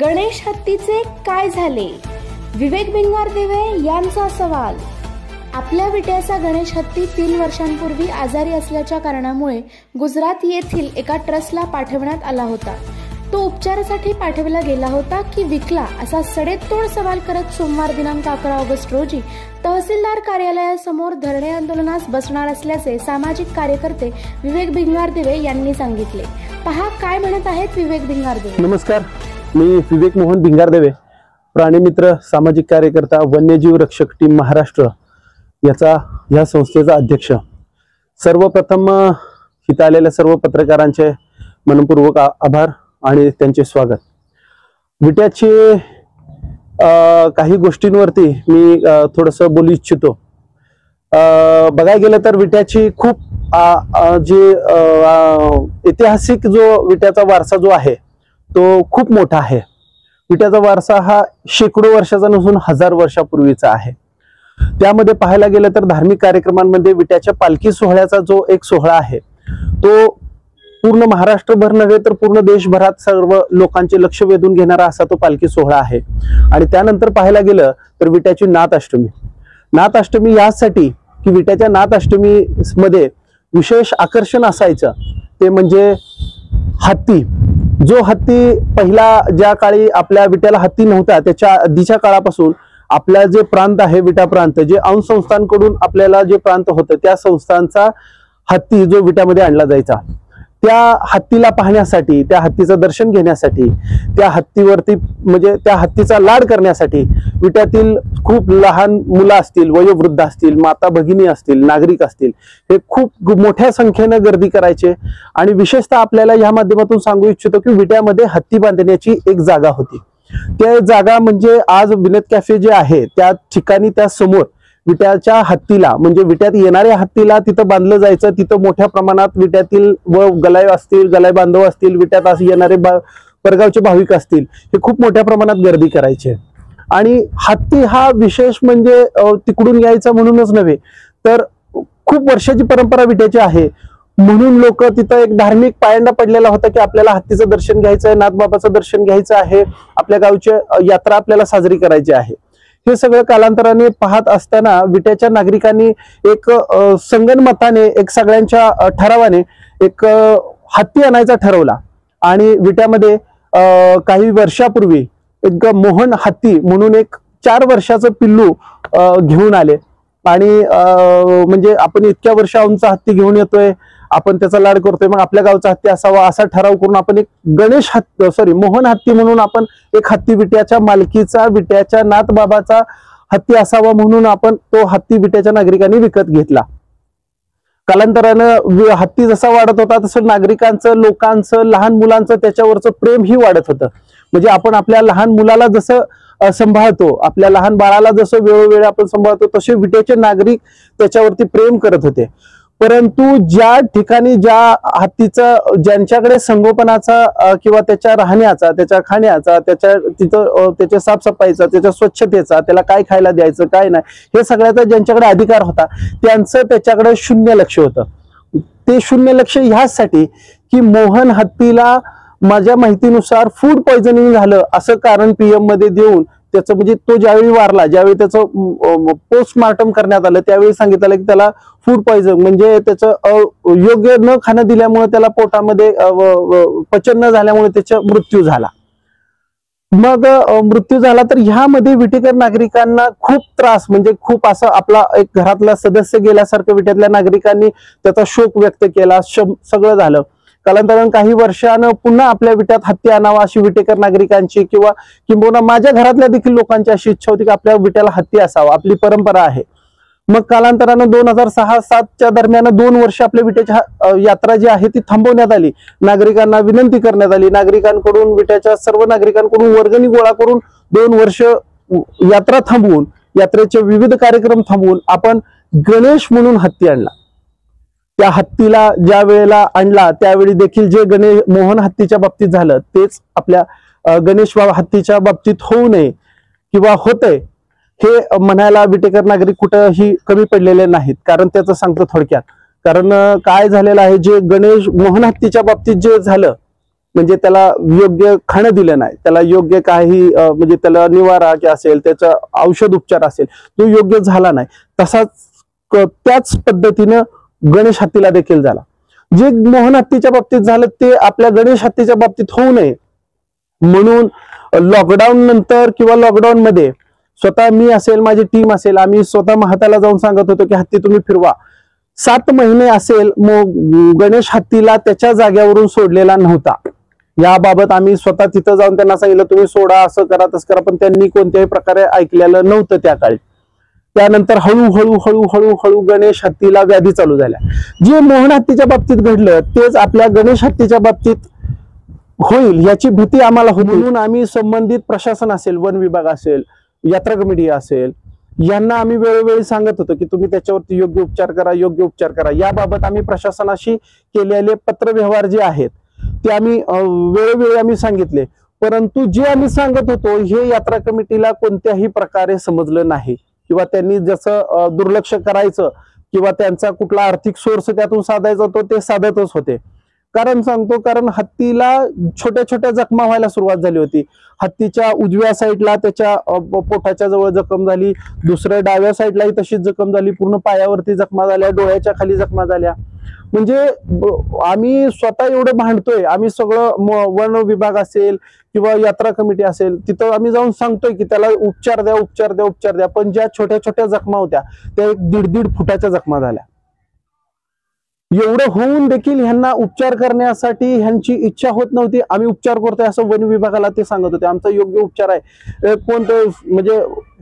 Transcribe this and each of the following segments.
गणेश हत्तीचे काय झाले? विवेक भिंगारदेवे यांचा सवाल। आपल्या विट्याचा गणेश हत्ती 3 वर्षांपूर्वी आजारी असल्याच्या कारणामुळे गुजरात येथील एका ट्रस्टला पाठवण्यात आला होता। तो उपचारासाठी पाठवला गेला होता की विकला, असा सडेतोड सवाल करत सोमवार दिनांक 11 ऑगस्ट रोजी तहसीलदार कार्यालयासमोर धरणे आंदोलनास बसणार असल्याचे सामाजिक कार्यकर्ते विवेक भिंगारदेवे यांनी सांगितले। पहा काय म्हणत आहेत विवेक भिंगारदेवे। नमस्कार, मी विवेक मोहन भिंगारदेवे, प्राणीमित्र, सामाजिक कार्यकर्ता, वन्यजीव रक्षक टीम महाराष्ट्र या संस्थेचा अध्यक्ष। सर्वप्रथम इथे आलेल्या सर्व पत्रकारांचे मनपूर्वक आभार आणि त्यांचे स्वागत। विट्याची काही गोष्टींवरती मी थोडंसं बोलू इच्छितो। बघायला गेलं तर विट्याची खूप जे ऐतिहासिक जो विट्याचा वारसा जो आहे तो खूप मोठा आहे। विट्याचा वारसा हा शेकडो वर्षाचा नसून 1000 वर्षापूर्वीचा आहे। त्यामध्ये पाहायला गेलं तर धार्मिक कार्यक्रमांमध्ये विट्याच्या पालखी सोहळ्याचा जो एक सोहळा आहे तो पूर्ण महाराष्ट्रभर नव्हे तर पूर्ण देशभरात सर्व लोकांचे लक्ष वेधून घेणारा असा तो पालखी सोहळा आहे। आणि त्यानंतर पाहायला गेलं तर विट्याची नाथअष्टमी यासाठी की विट्याच्या नाथअष्टमी मध्ये विशेष आकर्षण असायचं ते म्हणजे हत्ती। जो हत्ती पहिला ज्या काळी आपल्या विट्याला हत्ती नव्हता त्याच्या आधीच्या काळापासून आपला जे प्रांत आहे विटा प्रांत, जे अंश संस्थांकडून आपल्याला जे प्रांत होतं त्या संस्थांचा हत्ती जो विट्यामध्ये आणला जायचा, त्या हत्तीला पाहण्यासाठी, त्या हत्तीचं दर्शन घेण्यासाठी, त्या हत्तीवरती म्हणजे त्या हत्तीचा लाड करण्यासाठी विट्यातील खूप लहान मुलं असतील, वयोवृद्ध असतील, माता भगिनी असतील, नागरिक असतील, हे खूप मोठ्या संख्येने गर्दी करायचे। आणि विशेषतः आपल्याला या माध्यमातून सांगू इच्छितो की विट्यामध्ये हत्ती बांधण्याची एक जागा होती। त्या जागा म्हणजे आज विनोद कॅफे जे आहे त्या ठिकाणी त्या समोर विट्याच्या हत्तीला म्हणजे विट्यात येणाऱ्या हत्तीला तिथं बांधलं जायचं। तिथं मोठ्या प्रमाणात विट्यातील व गलाय असतील, गलाय बांधव असतील, विट्यात असे येणारे परगावचे भाविक असतील, हे खूप मोठ्या प्रमाणात गर्दी करायचे। आणि हत्ती हा विशेष म्हणजे तिकडून यायचा म्हणूनच नव्हे तर खूप वर्षाची परंपरा विट्याची आहे म्हणून लोक तिथं एक धार्मिक पायंडा पडलेला होता की आपल्याला हत्तीचं दर्शन घ्यायचं आहे, नाथबाबाचं दर्शन घ्यायचं आहे, आपल्या गावची यात्रा आपल्याला साजरी करायची आहे। हे सगळं कालांतराने पाहत असताना विट्याच्या नागरिकांनी एक संगनमताने, एक सगळ्यांच्या ठरावाने एक हत्ती आणायचा ठरवला। आणि विट्यामध्ये काही वर्षापूर्वी एक मोहन हत्ती म्हणून एक 4 वर्षाचं पिल्लू घेऊन आले। आणि म्हणजे आपण इतक्या वर्षांचा हत्ती घेऊन येतोय, आपण त्याचा लाड करतोय, मग आपल्या गावचा हत्ती असावा असा ठराव करून आपण एक मोहन हत्ती म्हणून आपण एक हत्ती विट्याच्या मालकीचा, विट्याच्या नाथबाबाचा हत्ती असावा म्हणून आपण तो हत्ती विट्याच्या नागरिकांनी विकत घेतला। कालांतरानं हत्ती जसा वाढत होता तसं नागरिकांचं, लोकांचं, लहान मुलांचं त्याच्यावरचं प्रेम ही वाढत होतं। म्हणजे आपण आपल्या लहान मुलाला जसं सांभाळतो, आपल्या लहान बाळाला जसं वेळोवेळी आपण सांभाळतो तसे विट्याचे नागरिक त्याच्यावरती प्रेम करत होते। परंतु ज्या ठिकाणी ज्या हत्तीचं ज्यांच्याकडे संगोपनाचा किंवा त्याच्या राहण्याचा, त्याच्या खाण्याचा, त्याच्या साफसफाईचा, त्याच्या स्वच्छतेचा, त्याला काय खायला द्यायचं काय नाही हे सगळ्याचा ज्यांच्याकडे अधिकार होता त्यांचं त्याच्याकडे 0 लक्ष होतं। ते 0 लक्ष ह्यासाठी की मोहन हत्तीला माझ्या माहितीनुसार फूड पॉइझनिंग झालं असं कारण पीएम मध्ये देऊन त्याचं म्हणजे तो ज्यावेळी वारला, ज्यावेळी त्याचं पोस्टमार्टम करण्यात आलं त्यावेळी सांगितलं की त्याला फूड पॉइझन म्हणजे त्याचं योग्य न खाणं दिल्यामुळे त्याला पोटामध्ये पचन न झाल्यामुळे त्याचा मृत्यू झाला। मग मृत्यू झाला तर ह्यामध्ये विटेकर नागरिकांना खूप त्रास, म्हणजे खूप असं आपला एक घरातला सदस्य गेल्यासारखं विट्यातल्या नागरिकांनी त्याचा शोक व्यक्त केला, सगळं झालं। कालांतराने काही वर्षानं पुन्हा आपल्या विट्यात हत्ती आणावा अशी विटेकर नागरिकांची किंबहुना माझ्या घरातल्या देखील लोकांची अशी इच्छा होती की आपल्या विट्याला हत्ती असावा, आपली परंपरा आहे। मग कालांतरानं 2006-07च्या दरम्यान 2 वर्ष आपल्या विट्याची यात्रा जी आहे ती थांबवण्यात आली। नागरिकांना विनंती करण्यात आली, नागरिकांकडून विट्याच्या सर्व नागरिकांकडून वर्गणी गोळा करून 2 वर्ष यात्रा थांबवून, यात्रेचे विविध कार्यक्रम थांबवून आपण गणेश म्हणून हत्ती आणला। त्या हत्तीला ज्या वेळेला आणला त्यावेळी देखील जे मोहन हत्तीच्या बाबतीत झालं तेच आपल्या गणेश हत्तीच्या बाबतीत होऊ नये किंवा होतंय हे म्हणायला विटेकर नागरिक कुठेही कमी पडलेले नाहीत। कारण त्याचं सांगतो थोडक्यात, कारण काय झालेलं आहे, जे गणेश मोहन हत्तीच्या बाबतीत जे झालं म्हणजे त्याला योग्य खाणं दिलं नाही, त्याला योग्य काही म्हणजे त्याला निवारा असेल, त्याचा औषध उपचार असेल तो योग्य झाला नाही, तसाच त्याच पद्धतीनं गणेश हत्तीला देखील झाला. जे मोहन हत्तीच्या बाबतीत झालं ते आपल्या गणेश हत्तीच्या बाबतीत होऊ नये म्हणून लॉकडाऊन नंतर किंवा लॉकडाऊन मध्ये स्वतः मी असेल, माझी टीम असेल, आम्ही स्वतः महाताला जाऊन सांगत होतो की हत्ती तुम्ही फिरवा. 7 महिने असेल गणेश हत्तीला त्याच्या जाग्यावरून सोडलेला नव्हता. याबाबत आम्ही स्वतः तिथं जाऊन त्यांना सांगितलं तुम्ही सोडा, असं करा तसं करा, पण त्यांनी कोणत्याही प्रकारे ऐकलेलं नव्हतं त्या काळी. त्यानंतर हळूहळू हळूहळू हळू गणेश हत्तीला व्याधी चालू झाल्या. जे मोहन हत्तीच्या बाबतीत घडलं तेच आपल्या गणेश हत्तीच्या बाबतीत होईल याची भीती आम्हाला होती. म्हणून आम्ही संबंधित प्रशासन असेल, वन विभाग असेल, यात्रा कमिटी असेल, यांना आम्ही वेळोवेळी सांगत होतो की तुम्ही त्याच्यावरती योग्य उपचार करा, योग्य उपचार करा. याबाबत आम्ही प्रशासनाशी केलेले पत्रव्यवहार जे आहेत ते आम्ही वेळोवेळी आम्ही सांगितले. परंतु जे आम्ही सांगत होतो हे यात्रा कमिटीला कोणत्याही प्रकारे समजलं नाही किंवा त्यांनी जसं दुर्लक्ष करायचं किंवा त्यांचा कुठला आर्थिक सोर्स त्यातून साधायचा होतो ते साधतच होते. कारण सांगतो, कारण हत्तीला छोट्या छोट्या जखमा व्हायला सुरुवात झाली होती. हत्तीच्या उजव्या साईडला त्याच्या पोटाच्या जवळ जखम झाली, दुसऱ्या डाव्या साईडलाही तशीच जखम झाली, पूर्ण पायावरती जखमा झाल्या, डोळ्याच्या खाली जखमा झाल्या. म्हणजे आम्ही स्वतः एवढं भांडतोय, आम्ही सगळं वन विभाग असेल किंवा यात्रा कमिटी असेल तिथं आम्ही जाऊन सांगतोय की त्याला उपचार द्या, उपचार द्या, उपचार द्या, पण ज्या छोट्या छोट्या जखमा होत्या त्या 1.5 फुटाच्या जखमा झाल्या. एवढं होऊन देखील ह्यांना उपचार करण्यासाठी ह्यांची इच्छा होत नव्हती. आम्ही उपचार करतोय असं वन विभागाला ते सांगत होते, आमचा योग्य उपचार आहे. कोणतं म्हणजे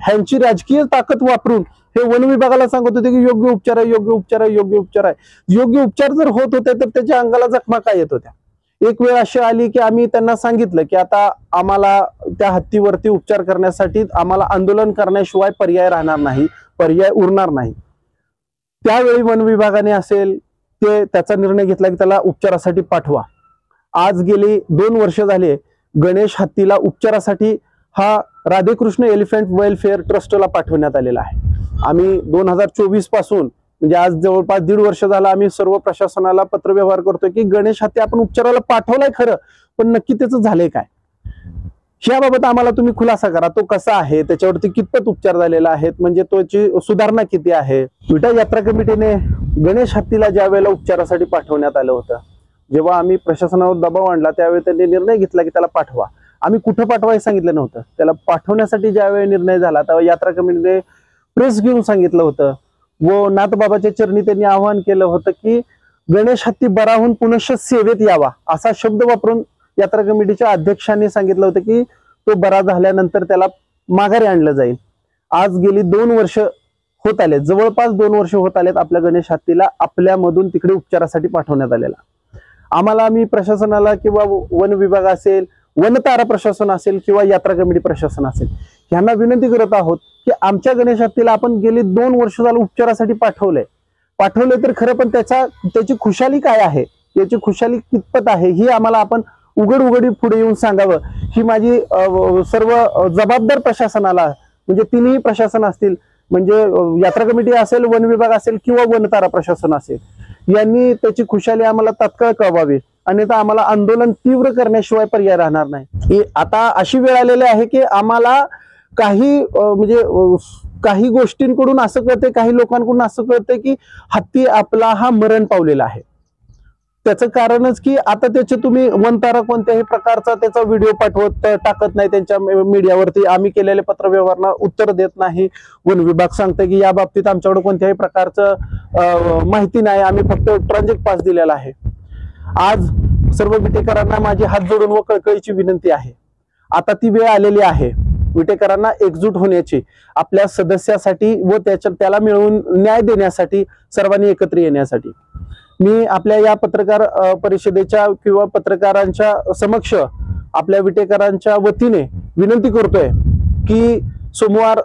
ह्यांची राजकीय ताकद वापरून हे वन विभागाला सांगत होते की योग्य उपचार आहे, योग्य उपचार आहे, योग्य उपचार आहे. योग्य उपचार जर होत होते तर त्याच्या अंगाला जखमा काय येत होत्या. एक वेळ अशी आली की आम्ही त्यांना सांगितलं की आता आम्हाला त्या हत्तीवरती उपचार करण्यासाठी आम्हाला आंदोलन करण्याशिवाय पर्याय राहणार नाही, पर्याय उरणार नाही. त्यावेळी वन विभागाने असेल ते त्याचा निर्णय घेतला की त्याला उपचारासाठी पाठवा. आज गेली 2 वर्ष झाले गणेश हत्तीला उपचारासाठी हा राधेकृष्ण एलिफंट वेलफेअर ट्रस्टला पाठवण्यात आलेला आहे. आम्ही 2024 पासून म्हणजे आज जवळपास 1.5 वर्ष झाला आम्ही सर्व प्रशासनाला पत्रव्यवहार करतोय की गणेश हत्ती आपण उपचाराला पाठवलाय खरं, पण नक्की त्याचं झालंय काय याबाबत आम्हाला तुम्ही खुलासा करा. तो कसा आहे, त्याच्यावरती कितपत उपचार झालेला आहे, म्हणजे त्याची सुधारणा किती आहे. विटा यात्रा कमिटीने गणेश हत्तीला ज्या वेळेला उपचारासाठी पाठवण्यात आलं होतं, जेव्हा आम्ही प्रशासनावर दबाव आणला त्यावेळी त्यांनी निर्णय घेतला की त्याला पाठवा. आम्ही कुठं पाठवायला सांगितलं नव्हतं. त्याला पाठवण्यासाठी ज्यावेळी निर्णय झाला तेव्हा यात्रा कमिटीने प्रेस घेऊन सांगितलं होतं व नाथबाबाच्या चरणी त्यांनी आवाहन केलं होतं की गणेश हत्ती बरा होऊन पुनश्च सेवेत यावा असा शब्द वापरून यात्रा कमिटीच्या अध्यक्षांनी सांगितलं होतं की तो बरा झाल्यानंतर त्याला माघारी आणलं जाईल. आज गेली 2 वर्ष होत आले, जवळपास 2 वर्ष होत आलेत आपल्या गणेश हत्तीला आपल्यामधून तिकडे उपचारासाठी पाठवण्यात आलेला. आम्ही प्रशासनाला किंवा वन विभाग असेल, वनतारा प्रशासन असेल किंवा यात्रा कमिटी प्रशासन असेल यांना विनंती करत आहोत की आमच्या गणेश हत्तीला आपण गेली 2 वर्ष झालं उपचारासाठी पाठवलंय तर खरं, पण त्याची खुशाली काय आहे, याची खुशाली कितपत आहे ही आम्हाला आपण उघडी पुढे येऊन सांगावं. ही माझी सर्व जबाबदार प्रशासनाला म्हणजे 3ही प्रशासन असतील, म्हणजे यात्रा कमिटी असेल, वन विभाग असेल किंवा वनतारा प्रशासन असेल, यांनी त्याची खुशाली आम्हाला तात्काळ कळवावी, अन्यथा आम्हाला आंदोलन तीव्र करण्याशिवाय पर्याय राहणार नाही. आता अशी वेळ आलेली आहे की आम्हाला काही गोष्टींकडून असं कळतंय, काही लोकांकडून असं कळतंय की हत्ती आपला हा मरण पावलेला आहे. त्याचं कारणच की आता त्याचे तुम्ही वनतारा कोणत्याही प्रकारचा त्याचा व्हिडिओ टाकत नाही त्यांच्या मीडियावरती. आम्ही केलेले पत्रव्यवहारांना उत्तर देत नाही. वन विभाग सांगतंय की या बाबतीत आमच्याकडे कोणत्याही प्रकारचं माहिती नाही, आम्ही फक्त ट्रान्झिट पास दिलेला आहे. आज सर्व विटेकरांना माझी हात जोडून व कळकळीची विनंती आहे, आता ती वेळ आलेली आहे विटेकरांना एकजूट होण्याची, आपल्या सदस्यासाठी व त्याला मिळवून न्याय देण्यासाठी सर्वांनी एकत्र येण्यासाठी. मी आपल्या या पत्रकार परिषदेच्या किंवा पत्रकारांच्या समक्ष आपल्या विटेकरांच्या वतीने विनंती करतोय की सोमवार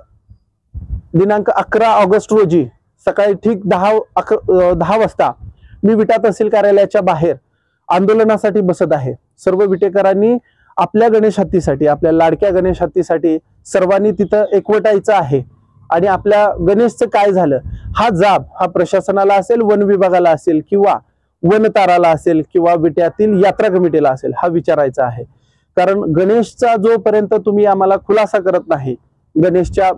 दिनांक 11 ऑगस्ट रोजी सकाळी ठीक 10 वाजता मी विटा तहसील कार्यालयाच्या बाहेर आंदोलनासाठी बसत आहे. सर्व विटेकरांनी आपल्या गणेश हत्तीसाठी, आपल्या लाडक्या गणेश हत्तीसाठी सर्वांनी तिथं एकवटायचं आहे आणि आपल्या गणेशचं काय झालं हा जाब हा प्रशासनाला असेल, वन विभागाला असेल किंवा वनताराला असेल किंवा विट्यातील यात्रा कमिटीला असेल हा विचारायचा आहे। कारण गणेशचा जोपर्यंत तुम्ही आम्हाला खुलासा करत नाही, गणेशच्या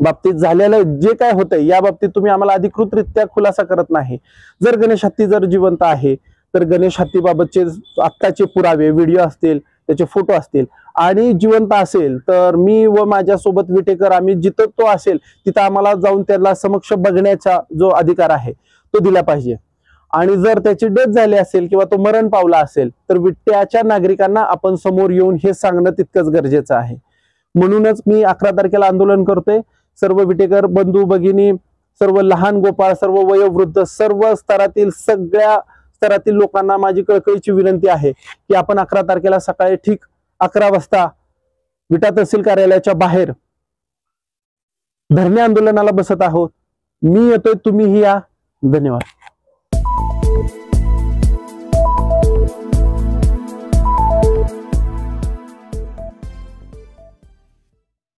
बाबतीत झालेलं जे काय होतंय या बाबतीत तुम्ही आम्हाला अधिकृतरित्या खुलासा करत नाही, जर गणेश हत्ती जर जिवंत आहे तर गणेश हत्तीबाबतचे आत्ताचे पुरावे, व्हिडिओ असतील, त्याचे फोटो असतील आणि जिवंत असेल तर मी व माझ्यासोबत विटेकर आम्ही जिथं तो असेल तिथं आम्हाला जाऊन त्याला समक्ष बघण्याचा जो अधिकार आहे तो दिला पाहिजे। आणि जर त्याची डेथ झाली असेल किंवा तो मरण पावला असेल तर विट्याच्या नागरिकांना आपण समोर येऊन हे सांगणं तितकंच गरजेचं आहे। म्हणूनच मी 11 तारखेला आंदोलन करतोय। सर्व विटेकर बंधू भगिनी, सर्व लहान गोपाळ, सर्व वयोवृद्ध, सर्व स्तरातील सगळ्या स्तरातील लोकांना माझी कळकळीची विनंती आहे की आपण 11 तारखेला सकाळी ठीक 11 वाजता विटा तहसील कार्यालयाच्या बाहेर धरणे आंदोलनाला बसत आहोत। मी येतोय, तुम्हीही या। धन्यवाद।